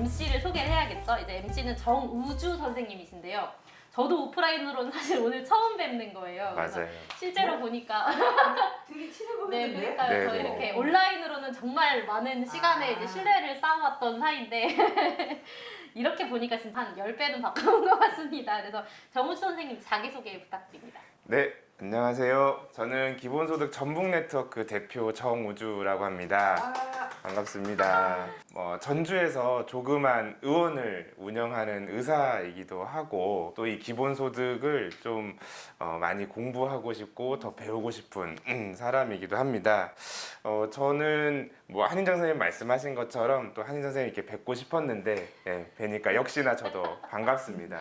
MC를 소개를 해야겠죠. 이제 MC는 정우주 선생님이신데요. 저도 오프라인으로는 사실 오늘 처음 뵙는 거예요. 그래서 맞아요. 실제로 보니까 되게 친해 네, 보이는데? 그러니까요. 네, 저희 네. 이렇게 온라인으로는 정말 많은 시간에 이제 신뢰를 쌓아왔던 사이인데 이렇게 보니까 진짜 한 10배는 바꿔온 것 같습니다. 그래서 정우주 선생님 자기소개 부탁드립니다. 네, 안녕하세요. 저는 기본소득 전북네트워크 대표 정우주라고 합니다. 아, 반갑습니다. 전주에서 조그만 의원을 운영하는 의사이기도 하고 또 이 기본소득을 좀 많이 공부하고 싶고 더 배우고 싶은 사람이기도 합니다. 저는 뭐 한인정 선생님 말씀하신 것처럼 또 한인정 선생님 이렇게 뵙고 싶었는데 뵈니까 역시나 저도 반갑습니다.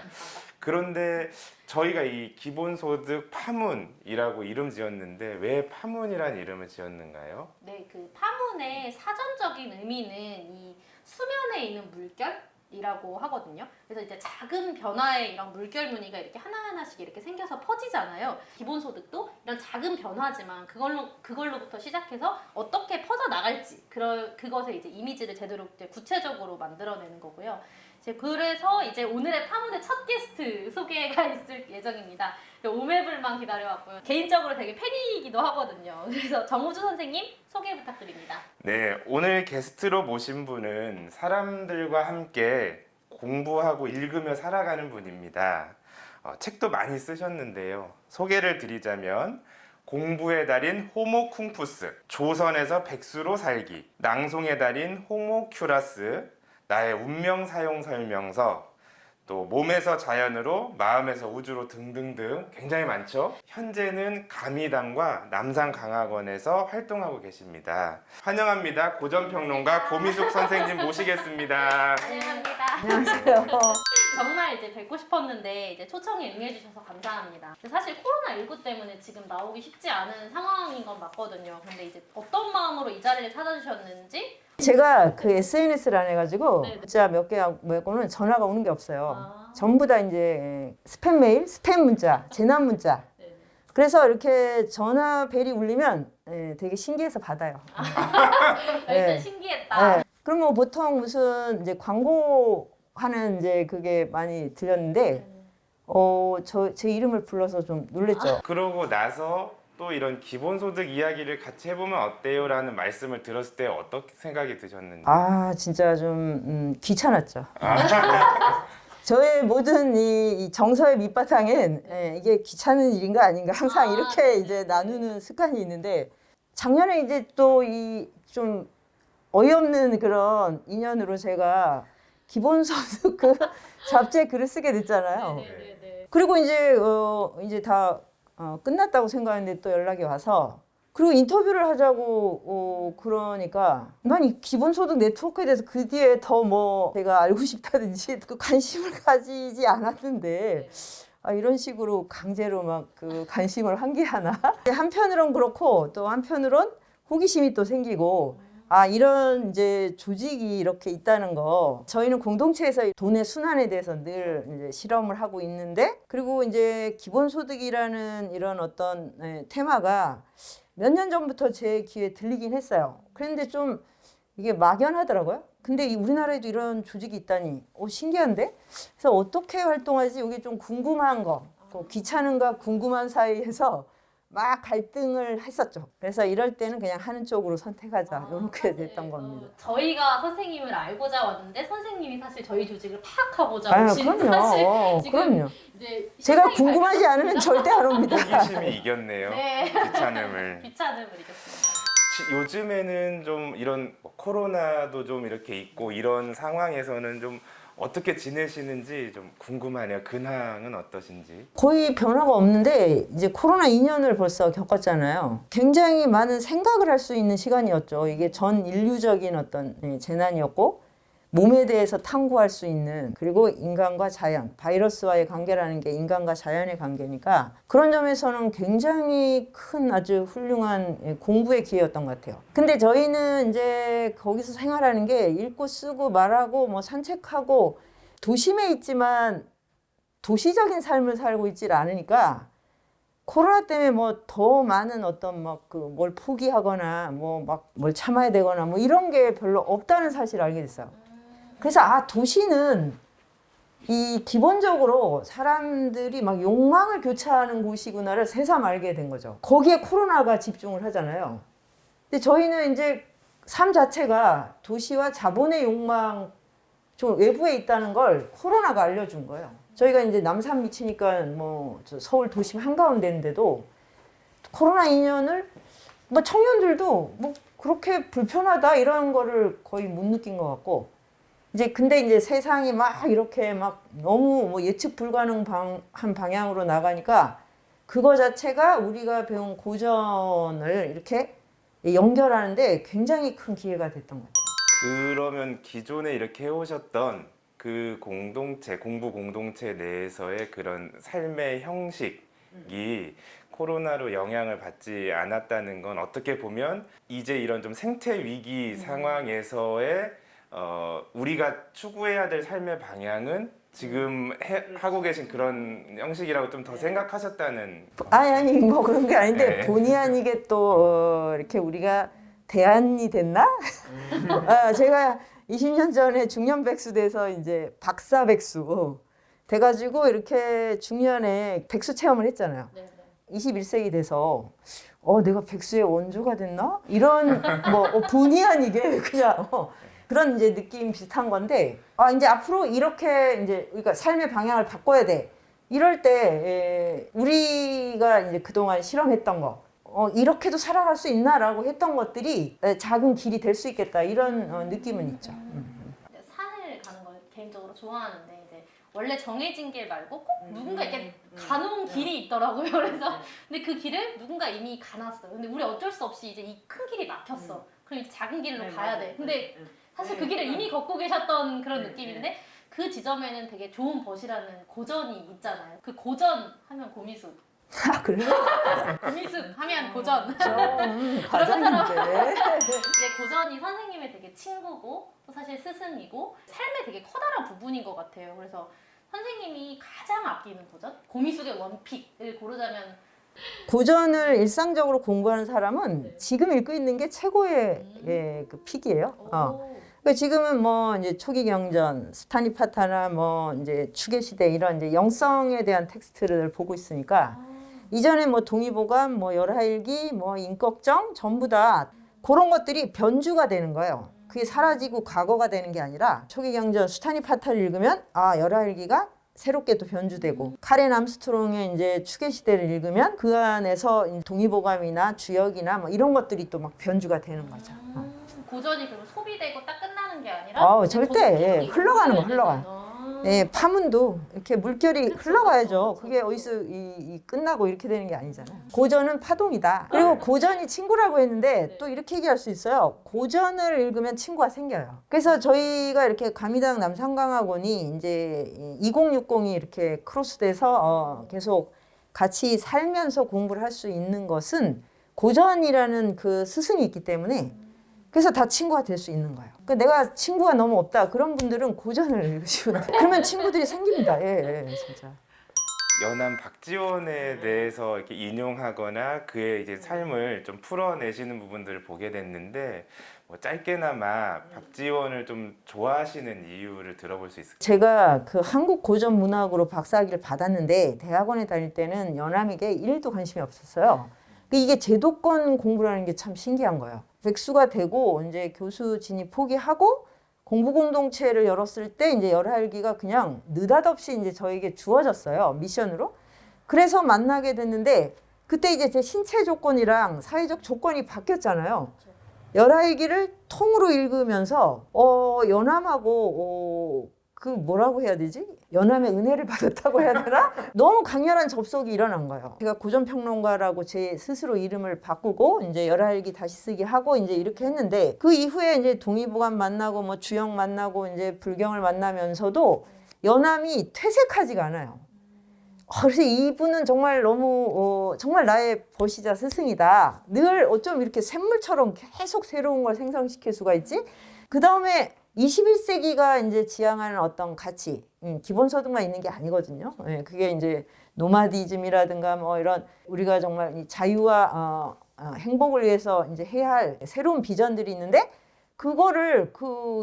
그런데 저희가 이 기본소득 파문이라고 이름 지었는데 왜 파문이라는 이름을 지었는가요? 네, 그 파문의 사전적인 의미는 이 수면에 있는 물결이라고 하거든요. 그래서 이제 작은 변화의 이런 물결 무늬가 이렇게 하나하나씩 이렇게 생겨서 퍼지잖아요. 기본소득도 이런 작은 변화지만 그걸로부터 시작해서 어떻게 퍼져 나갈지 그것의 이제 이미지를 제대로 이제 구체적으로 만들어내는 거고요. 그래서 이제 오늘의 파문의 첫 게스트 소개가 있을 예정입니다. 오매불만 기다려왔고요. 개인적으로 되게 팬이기도 하거든요. 그래서 정우주 선생님 소개 부탁드립니다. 네, 오늘 게스트로 모신 분은 사람들과 함께 공부하고 읽으며 살아가는 분입니다. 책도 많이 쓰셨는데요. 소개를 드리자면 공부의 달인 호모 쿵푸스, 조선에서 백수로 살기, 낭송의 달인 호모 큐라스, 나의 운명 사용 설명서, 또 몸에서 자연으로, 마음에서 우주로 등등등 굉장히 많죠. 현재는 감이당과 남산강학원에서 활동하고 계십니다. 환영합니다. 고전평론가 고미숙 선생님 모시겠습니다. 안녕합니다. 안녕하세요. 정말 이제 뵙고 싶었는데 이제 초청에 응해주셔서 감사합니다. 사실 코로나19 때문에 지금 나오기 쉽지 않은 상황인 건 맞거든요. 근데 이제 어떤 마음으로 이 자리를 찾아주셨는지 제가 그 SNS를 안 해가지고 네네. 문자 몇 개 말고는 전화가 오는 게 없어요. 아. 전부 다 이제 스팸 메일, 스팸 문자, 재난 문자. 네네. 그래서 이렇게 전화 벨이 울리면 되게 신기해서 받아요. 일단 네. 신기했다. 네. 그럼 뭐 보통 무슨 이제 광고하는 이제 그게 많이 들렸는데 제 이름을 불러서 좀 놀랬죠. 그러고 나서 또 이런 기본소득 이야기를 같이 해보면 어때요? 라는 말씀을 들었을 때 어떻게 생각이 드셨는지. 아 진짜 좀 귀찮았죠. 저의 모든 이 정서의 밑바탕엔 이게 귀찮은 일인가 아닌가 항상 이렇게 이제 나누는 습관이 있는데 작년에 이제 또 이 좀 어이없는 그런 인연으로 제가 기본소득 그 잡지에 글을 쓰게 됐잖아요. 네네네. 그리고 이제 다 끝났다고 생각했는데 또 연락이 와서 그리고 인터뷰를 하자고 그러니까 난 이 기본소득 네트워크에 대해서 그 뒤에 더 뭐 제가 알고 싶다든지 그 관심을 가지지 않았는데 이런 식으로 강제로 막 그 관심을 환기하나 한편으론 그렇고 또 한편으론 호기심이 또 생기고 이런 이제 조직이 이렇게 있다는 거 저희는 공동체에서 돈의 순환에 대해서 늘 이제 실험을 하고 있는데 그리고 이제 기본소득이라는 이런 어떤 테마가 몇 년 전부터 제 귀에 들리긴 했어요. 그런데 좀 이게 막연하더라고요. 근데 우리나라에도 이런 조직이 있다니 신기한데? 그래서 어떻게 활동하지? 이게 좀 궁금한 거, 또 귀찮은가 궁금한 사이에서 막 갈등을 했었죠. 그래서 이럴 때는 그냥 하는 쪽으로 선택하자 이렇게 됐던 겁니다. 저희가 선생님을 알고자 왔는데 선생님이 사실 저희 조직을 파악하고자 오신 그럼요. 사실 지금 그럼요. 이제 제가 실상이 궁금하지 않으면 절대 안 옵니다. 호기심이 이겼네요. 네. 귀찮음을. 귀찮음을 이겼습니다. 요즘에는 좀 이런 코로나도 좀 이렇게 있고 이런 상황에서는 좀 어떻게 지내시는지 좀 궁금하네요. 근황은 어떠신지. 거의 변화가 없는데 이제 코로나 2년을 벌써 겪었잖아요. 굉장히 많은 생각을 할 수 있는 시간이었죠. 이게 전 인류적인 어떤 재난이었고 몸에 대해서 탐구할 수 있는 그리고 인간과 자연, 바이러스와의 관계라는 게 인간과 자연의 관계니까 그런 점에서는 굉장히 큰 아주 훌륭한 공부의 기회였던 것 같아요. 근데 저희는 이제 거기서 생활하는 게 읽고 쓰고 말하고 뭐 산책하고 도심에 있지만 도시적인 삶을 살고 있질 않으니까 코로나 때문에 뭐 더 많은 어떤 막 그 뭘 포기하거나 뭐 막 뭘 참아야 되거나 뭐 이런 게 별로 없다는 사실을 알게 됐어요. 그래서 도시는 이 기본적으로 사람들이 막 욕망을 교차하는 곳이구나를 새삼 알게 된 거죠. 거기에 코로나가 집중을 하잖아요. 근데 저희는 이제 삶 자체가 도시와 자본의 욕망 좀 외부에 있다는 걸 코로나가 알려준 거예요. 저희가 이제 남산 미치니까 뭐 서울 도심 한가운데인데도 코로나 2년을 뭐 청년들도 뭐 그렇게 불편하다 이런 거를 거의 못 느낀 것 같고, 근데 이제 세상이 막 이렇게 막 너무 뭐 예측 불가능한 방향으로 나가니까 그거 자체가 우리가 배운 고전을 이렇게 연결하는데 굉장히 큰 기회가 됐던 것 같아요. 그러면 기존에 이렇게 해오셨던 그 공동체, 공부 공동체 내에서의 그런 삶의 형식이 코로나로 영향을 받지 않았다는 건 어떻게 보면 이제 이런 좀 생태 위기 상황에서의 우리가 추구해야 될 삶의 방향은 지금 하고 계신 그런 형식이라고 좀 더 생각하셨다는. 아니 뭐 그런 게 아닌데 네. 본의 아니게 또 이렇게 우리가 대안이 됐나? 제가 20년 전에 중년 백수 돼서 이제 박사 백수 돼가지고 이렇게 중년에 백수 체험을 했잖아요. 네. 21세기 돼서 내가 백수의 원조가 됐나? 이런 뭐 본의 아니게 그냥 그런 이제 느낌 비슷한 건데, 이제 앞으로 이렇게 이제 우리가 삶의 방향을 바꿔야 돼. 이럴 때 우리가 이제 그동안 실험했던 거, 이렇게도 살아갈 수 있나라고 했던 것들이 작은 길이 될 수 있겠다 이런 느낌은 있죠. 산을 가는 걸 개인적으로 좋아하는데 이제 원래 정해진 길 말고 꼭 누군가 이렇게 가놓은 길이 있더라고요. 그래서 근데 그 길을 누군가 이미 가놨어요. 근데 우리 어쩔 수 없이 이제 이 큰 길이 막혔어. 그럼 이제 작은 길로 가야 돼. 근데 사실 그 길을 이미 걷고 계셨던 그런 느낌인데 그 지점에는 되게 좋은 벗이라는 고전이 있잖아요. 그 고전 하면 고미숙. 그래요? 고미숙 하면 고전. 과장인데. 이제 고전이 선생님의 되게 친구고 또 사실 스승이고 삶의 되게 커다란 부분인 것 같아요. 그래서 선생님이 가장 아끼는 고전? 고미숙의 원픽을 고르자면 고전을 일상적으로 공부하는 사람은 지금 읽고 있는 게 최고의 그 픽이에요. 그러니까 지금은 뭐 이제 초기 경전, 스타니파타나 뭐 이제 추계 시대 이런 이제 영성에 대한 텍스트를 보고 있으니까 이전에 뭐 동의보감, 뭐 열하일기, 뭐 인꺽정 전부 다 그런 것들이 변주가 되는 거예요. 그게 사라지고 과거가 되는 게 아니라 초기 경전 스타니파타를 읽으면 열하일기가 새롭게 또 변주되고, 카렌 암스트롱의 이제 추계 시대를 읽으면 그 안에서 동의보감이나 주역이나 뭐 이런 것들이 또 막 변주가 되는 거죠. 고전이 그럼 소비되고 딱 끝나는 게 아니라 이제 절대 계속 흘러가는 거, 공부를 흘러가. 되는 파문도 이렇게 물결이 흘러가야죠. 그게 어디서 끝나고 이렇게 되는 게 아니잖아요. 고전은 파동이다. 그리고 고전이 친구라고 했는데 또 이렇게 얘기할 수 있어요. 고전을 읽으면 친구가 생겨요. 그래서 저희가 이렇게 감리당 남산강학원이 이제 2060이 이렇게 크로스돼서 계속 같이 살면서 공부를 할 수 있는 것은 고전이라는 그 스승이 있기 때문에, 그래서 다 친구가 될 수 있는 거예요. 그러니까 내가 친구가 너무 없다 그런 분들은 고전을 읽으시면 돼요. 그러면 친구들이 생깁니다. 진짜. 연암 박지원에 대해서 이렇게 인용하거나 그의 이제 삶을 좀 풀어내시는 부분들을 보게 됐는데, 뭐 짧게나마 박지원을 좀 좋아하시는 이유를 들어볼 수 있을까요? 제가 그 한국 고전 문학으로 박사학위를 받았는데 대학원에 다닐 때는 연암에게 1도 관심이 없었어요. 이게 제도권 공부라는 게 참 신기한 거예요. 백수가 되고 이제 교수 진입 포기하고 공부 공동체를 열었을 때 이제 열하일기가 그냥 느닷없이 이제 저에게 주어졌어요. 미션으로. 그래서 만나게 됐는데 그때 이제 제 신체 조건이랑 사회적 조건이 바뀌었잖아요. 열하일기를 통으로 읽으면서 연암하고 그 뭐라고 해야 되지? 연암의 은혜를 받았다고 해야 되나? 너무 강렬한 접속이 일어난 거예요. 제가 고전평론가라고 제 스스로 이름을 바꾸고 이제 열하일기 다시 쓰기 하고 이제 이렇게 했는데, 그 이후에 이제 동의보감 만나고 뭐 주역 만나고 이제 불경을 만나면서도 연암이 퇴색하지가 않아요. 그래서 이분은 정말 너무 정말 나의 벗이자 스승이다. 늘 어쩜 이렇게 샘물처럼 계속 새로운 걸 생성시킬 수가 있지? 그 다음에 21세기가 이제 지향하는 어떤 가치, 기본소득만 있는 게 아니거든요. 그게 이제 노마디즘이라든가 뭐 이런 우리가 정말 이 자유와 행복을 위해서 이제 해야 할 새로운 비전들이 있는데, 그거를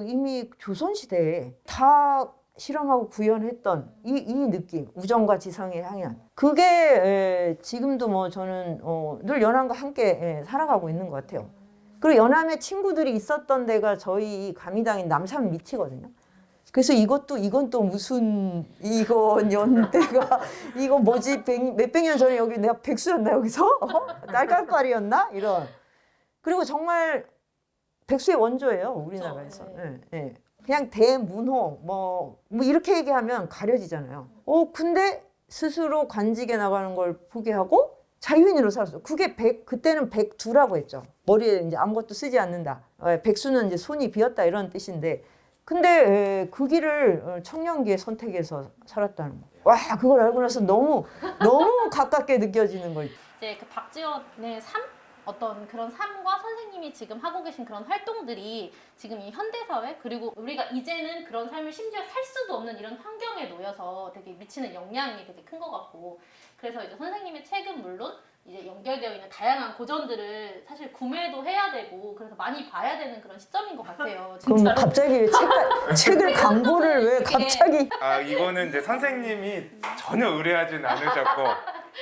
이미 조선시대에 다 실험하고 구현했던 이 느낌, 우정과 지성의 향연. 그게 지금도 뭐 저는 늘 연암과 함께 살아가고 있는 것 같아요. 그리고 연암에 친구들이 있었던 데가 저희 가미당인 남산 밑이거든요. 그래서 이건 또 무슨, 이건 연대가, 이거 뭐지, 몇백 년 전에 여기 내가 백수였나, 여기서? 딸깔깔이었나? 이런. 그리고 정말 백수의 원조예요, 우리나라에서. 그렇죠. 예, 예. 그냥 대문호, 뭐 이렇게 얘기하면 가려지잖아요. 근데 스스로 관직에 나가는 걸 포기하고 자유인으로 살았어요. 그게 그때는 백두라고 했죠. 머리에 이제 아무것도 쓰지 않는다. 백수는 이제 손이 비었다 이런 뜻인데, 근데 그 길을 청년기에 선택해서 살았다는 거. 와, 그걸 알고 나서 너무 가깝게 느껴지는 거. 이제 그 박지원의 삶? 어떤 그런 삶과 선생님이 지금 하고 계신 그런 활동들이 지금 이 현대사회 그리고 우리가 이제는 그런 삶을 심지어 살 수도 없는 이런 환경에 놓여서 되게 미치는 영향이 되게 큰 것 같고, 그래서 이제 선생님의 책은 물론 이제 연결되어 있는 다양한 고전들을 사실 구매도 해야 되고 그래서 많이 봐야 되는 그런 시점인 것 같아요. 그럼 진짜로. 갑자기 왜 책을 광고를 왜 갑자기? 이거는 이제 선생님이 전혀 의뢰하진 않으셨고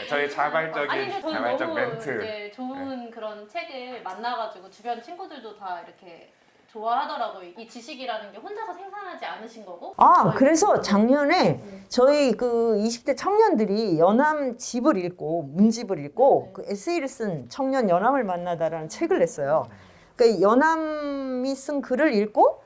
저희 아니 자발적 근데 저는 너무 멘트. 이제 좋은 그런 책을 만나가지고 주변 친구들도 다 이렇게 좋아하더라고요. 이 지식이라는 게 혼자서 생산하지 않으신 거고. 그래서 작년에 저희 그 20대 청년들이 연암 집을 읽고 문집을 읽고 그 에세이를 쓴 청년 연암을 만나다라는 책을 냈어요. 그러니까 연암이 쓴 글을 읽고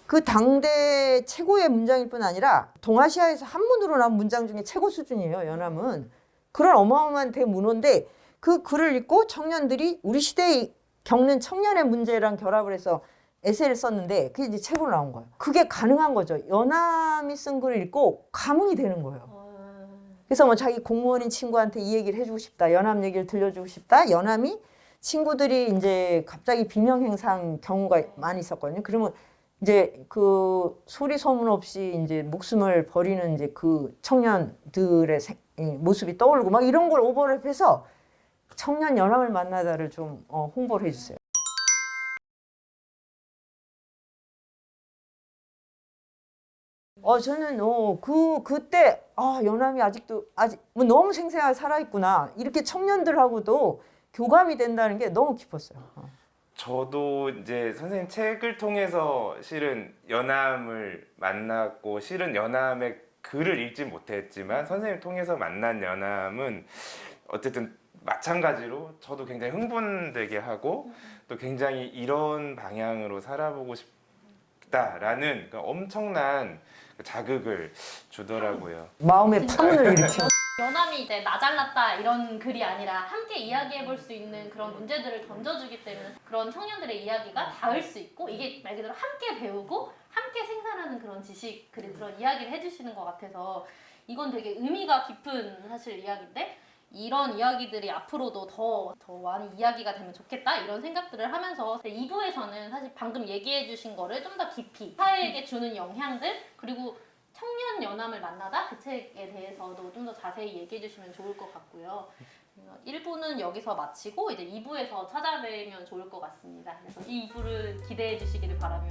그 당대 최고의 문장일 뿐 아니라 동아시아에서 한문으로 나온 문장 중에 최고 수준이에요. 연암은. 그런 어마어마한 대문호인데 그 글을 읽고 청년들이 우리 시대에 겪는 청년의 문제랑 결합을 해서 에세이를 썼는데 그게 이제 책으로 나온 거예요. 그게 가능한 거죠. 연암이 쓴 글을 읽고 감흥이 되는 거예요. 그래서 뭐 자기 공무원인 친구한테 이 얘기를 해주고 싶다. 연암 얘기를 들려주고 싶다. 연암이 친구들이 이제 갑자기 비명행사한 경우가 많이 있었거든요. 그러면 이제 그 소리 소문 없이 이제 목숨을 버리는 이제 그 청년들의 모습이 떠오르고 막 이런 걸 오버랩해서 청년 연합을 만나다를 좀 홍보를 해주세요. 저는 그때 연암이 아직도 뭐 너무 생생하게 살아있구나 이렇게 청년들하고도 교감이 된다는 게 너무 깊었어요. 저도 이제 선생님 책을 통해서 실은 연암을 만났고 실은 연암의 글을 읽지 못했지만 선생님 통해서 만난 연암은 어쨌든 마찬가지로 저도 굉장히 흥분되게 하고 또 굉장히 이런 방향으로 살아보고 싶다라는 엄청난 자극을 주더라고요. 마음의 파문을 일으켜. 연암이 이제 나 잘났다 이런 글이 아니라 함께 이야기해 볼 수 있는 그런 문제들을 던져주기 때문에 그런 청년들의 이야기가 닿을 수 있고 이게 말 그대로 함께 배우고 함께 생산하는 그런 지식 그런 이야기를 해주시는 것 같아서 이건 되게 의미가 깊은 사실 이야기인데 이런 이야기들이 앞으로도 더 많이 이야기가 되면 좋겠다 이런 생각들을 하면서 2부에서는 사실 방금 얘기해 주신 거를 좀 더 깊이 사회에게 주는 영향들 그리고 청년 연암을 만나다 그 책에 대해서도 좀 더 자세히 얘기해 주시면 좋을 것 같고요. 1부는 여기서 마치고 이제 2부에서 찾아뵈면 좋을 것 같습니다. 그래서 이 2부를 기대해 주시기를 바라며